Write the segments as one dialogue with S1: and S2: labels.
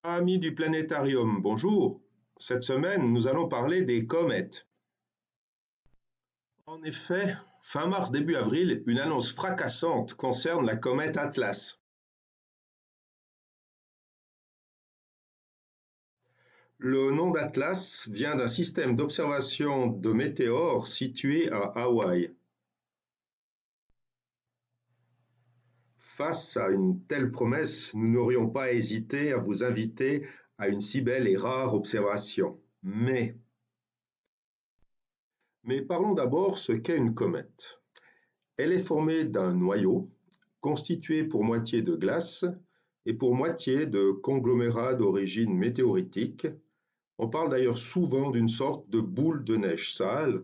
S1: Amis du planétarium, bonjour. Cette semaine, nous allons parler des comètes. En effet, fin mars, début avril, une annonce fracassante concerne la comète Atlas. Le nom d'Atlas vient d'un système d'observation de météores situé à Hawaï. Face à une telle promesse, nous n'aurions pas hésité à vous inviter à une si belle et rare observation. Mais parlons d'abord ce qu'est une comète. Elle est formée d'un noyau, constitué pour moitié de glace et pour moitié de conglomérats d'origine météoritique. On parle d'ailleurs souvent d'une sorte de boule de neige sale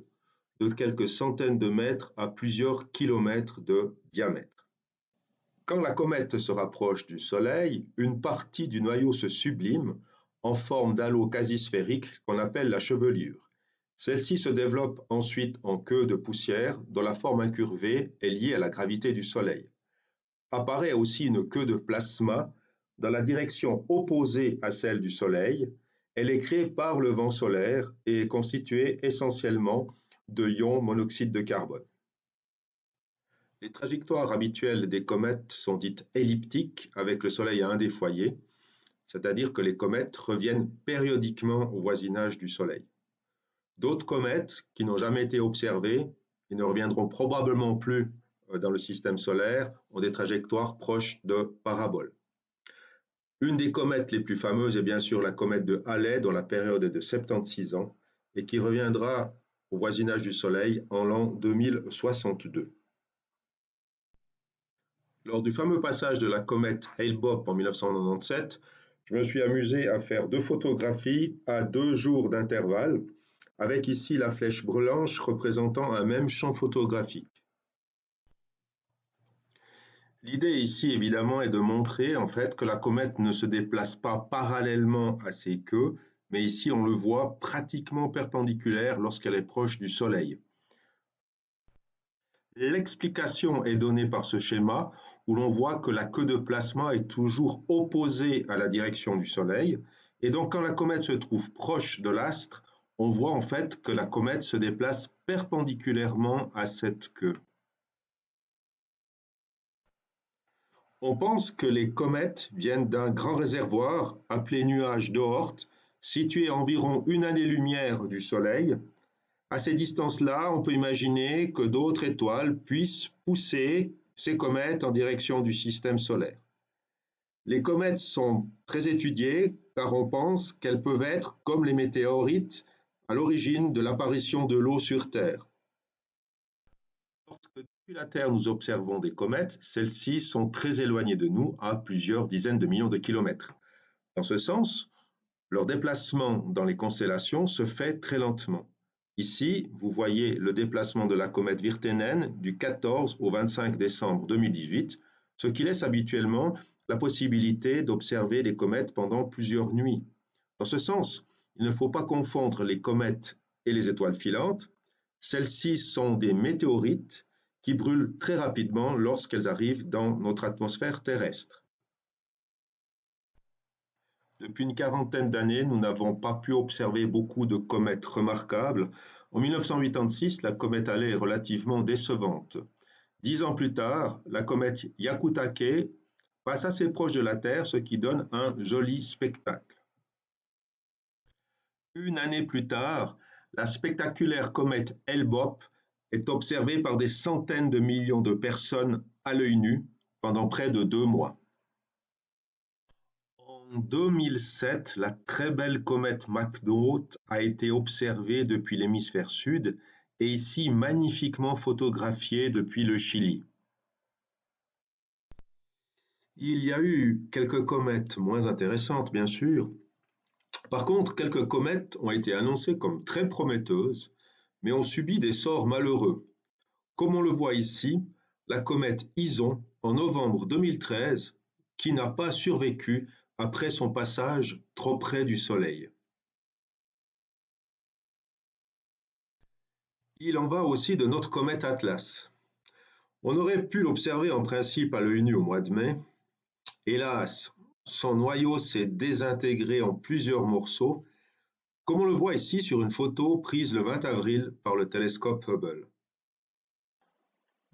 S1: de quelques centaines de mètres à plusieurs kilomètres de diamètre. Quand la comète se rapproche du Soleil, une partie du noyau se sublime en forme d'halo quasi sphérique qu'on appelle la chevelure. Celle-ci se développe ensuite en queue de poussière dont la forme incurvée est liée à la gravité du Soleil. Apparaît aussi une queue de plasma dans la direction opposée à celle du Soleil. Elle est créée par le vent solaire et est constituée essentiellement de ions monoxyde de carbone. Les trajectoires habituelles des comètes sont dites elliptiques avec le Soleil à un des foyers, c'est-à-dire que les comètes reviennent périodiquement au voisinage du Soleil. D'autres comètes qui n'ont jamais été observées et ne reviendront probablement plus dans le système solaire ont des trajectoires proches de paraboles. Une des comètes les plus fameuses est bien sûr la comète de Halley dont la période est de 76 ans et qui reviendra au voisinage du Soleil en l'an 2062. Lors du fameux passage de la comète Hale-Bopp en 1997, je me suis amusé à faire deux photographies à 2 jours d'intervalle, avec ici la flèche blanche représentant un même champ photographique. L'idée ici évidemment est de montrer en fait que la comète ne se déplace pas parallèlement à ses queues, mais ici on le voit pratiquement perpendiculaire lorsqu'elle est proche du Soleil. L'explication est donnée par ce schéma où l'on voit que la queue de plasma est toujours opposée à la direction du Soleil, et donc quand la comète se trouve proche de l'astre, on voit en fait que la comète se déplace perpendiculairement à cette queue. On pense que les comètes viennent d'un grand réservoir appelé nuage d'Oort, situé à environ une année-lumière du Soleil. À ces distances-là, on peut imaginer que d'autres étoiles puissent pousser ces comètes en direction du système solaire. Les comètes sont très étudiées car on pense qu'elles peuvent être, comme les météorites, à l'origine de l'apparition de l'eau sur Terre. Lorsque depuis la Terre nous observons des comètes, celles-ci sont très éloignées de nous, à plusieurs dizaines de millions de kilomètres. Dans ce sens, leur déplacement dans les constellations se fait très lentement. Ici, vous voyez le déplacement de la comète Virtanen du 14 au 25 décembre 2018, ce qui laisse habituellement la possibilité d'observer les comètes pendant plusieurs nuits. Dans ce sens, il ne faut pas confondre les comètes et les étoiles filantes. Celles-ci sont des météorites qui brûlent très rapidement lorsqu'elles arrivent dans notre atmosphère terrestre. Depuis une quarantaine d'années, nous n'avons pas pu observer beaucoup de comètes remarquables. En 1986, la comète Halley est relativement décevante. 10 ans plus tard, la comète Hyakutake passe assez proche de la Terre, ce qui donne un joli spectacle. Une année plus tard, la spectaculaire comète Hale-Bopp est observée par des centaines de millions de personnes à l'œil nu pendant près de 2 mois. En 2007, la très belle comète McNaught a été observée depuis l'hémisphère sud et ici magnifiquement photographiée depuis le Chili. Il y a eu quelques comètes moins intéressantes, bien sûr. Par contre, quelques comètes ont été annoncées comme très prometteuses, mais ont subi des sorts malheureux. Comme on le voit ici, la comète Ison en novembre 2013, qui n'a pas survécu après son passage trop près du Soleil. Il en va aussi de notre comète Atlas. On aurait pu l'observer en principe à l'œil nu au mois de mai. Hélas, Son noyau s'est désintégré en plusieurs morceaux, comme on le voit ici sur une photo prise le 20 avril par le télescope Hubble.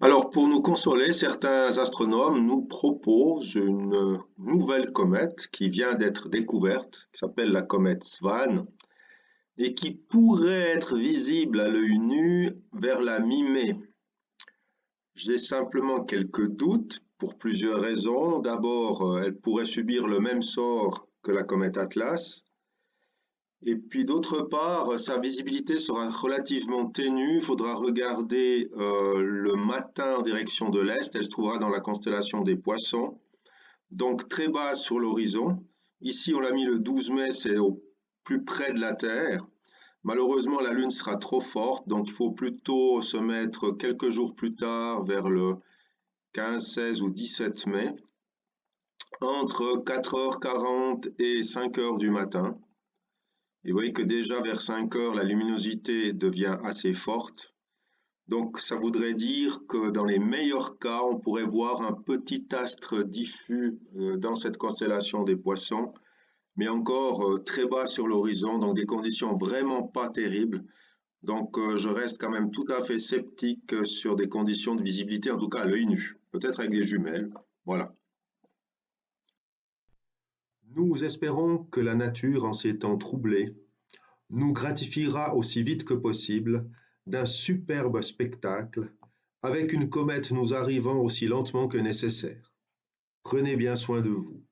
S1: Alors, pour nous consoler, certains astronomes nous proposent une nouvelle comète qui vient d'être découverte, qui s'appelle la comète Swan, et qui pourrait être visible à l'œil nu vers la mi-mai. J'ai simplement quelques doutes pour plusieurs raisons. D'abord, elle pourrait subir le même sort que la comète Atlas. Et puis d'autre part, sa visibilité sera relativement ténue. Il faudra regarder le matin en direction de l'Est. Elle se trouvera dans la constellation des Poissons, donc très bas sur l'horizon. Ici, on l'a mis le 12 mai, c'est au plus près de la Terre. Malheureusement, la Lune sera trop forte, donc il faut plutôt se mettre quelques jours plus tard, vers le 15, 16 ou 17 mai, entre 4h40 et 5h du matin. Et vous voyez que déjà vers 5 heures, la luminosité devient assez forte. Donc ça voudrait dire que dans les meilleurs cas, on pourrait voir un petit astre diffus dans cette constellation des Poissons, mais encore très bas sur l'horizon, donc des conditions vraiment pas terribles. Donc je reste quand même tout à fait sceptique sur des conditions de visibilité, en tout cas à l'œil nu, peut-être avec des jumelles. Voilà. Nous espérons que la nature, en ces temps troublés, nous gratifiera aussi vite que possible d'un superbe spectacle, avec une comète nous arrivant aussi lentement que nécessaire. Prenez bien soin de vous.